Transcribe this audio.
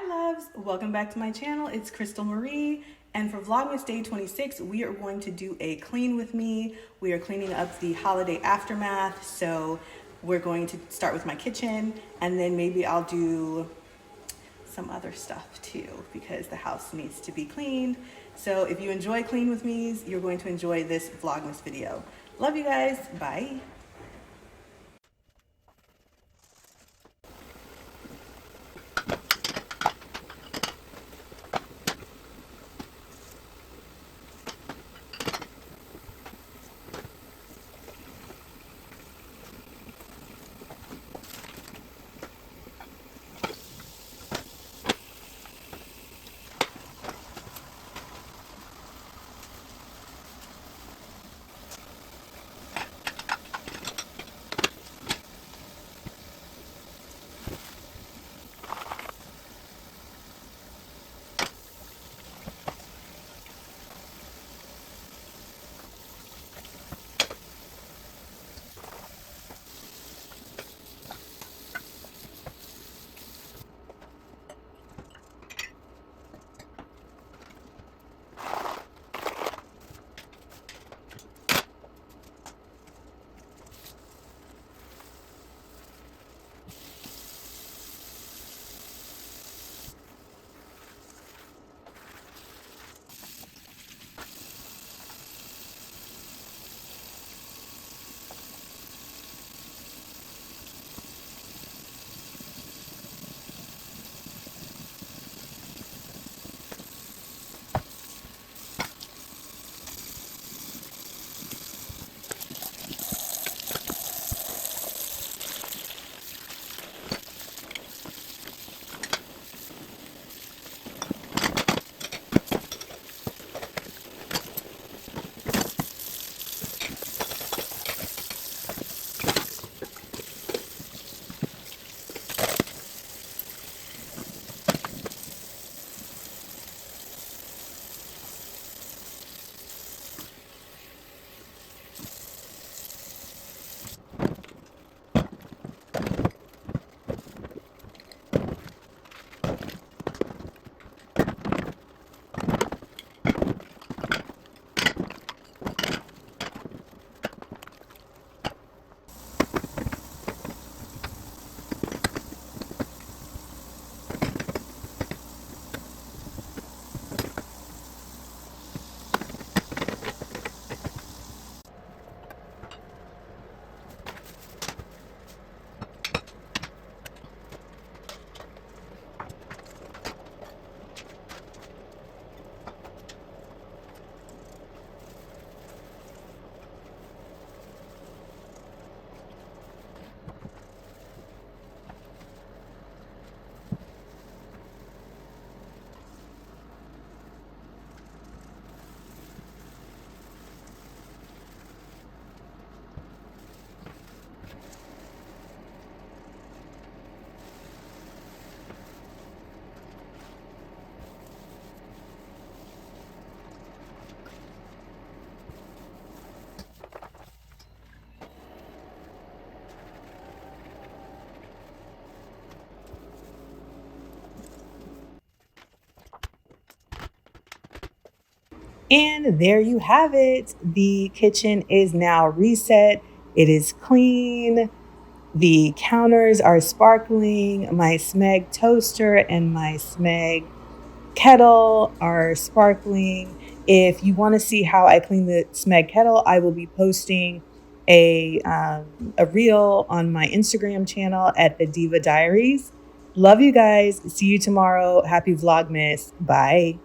loves, welcome back to my channel. It's Crystal Marie, and for Vlogmas Day 26, we are going to do a clean with me. We are cleaning up the holiday aftermath, so we're going to start with my kitchen, and then maybe I'll do some other stuff too, because the house needs to be cleaned. So if you enjoy clean with me's, you're going to enjoy this Vlogmas video. Love you guys, bye. And there you have it. The kitchen is now reset. It is clean. The counters are sparkling. My Smeg toaster and my Smeg kettle are sparkling. If you want to see how I clean the Smeg kettle, I will be posting a reel on my Instagram channel at the Diva Diaries. Love you guys. See you tomorrow. Happy Vlogmas. Bye.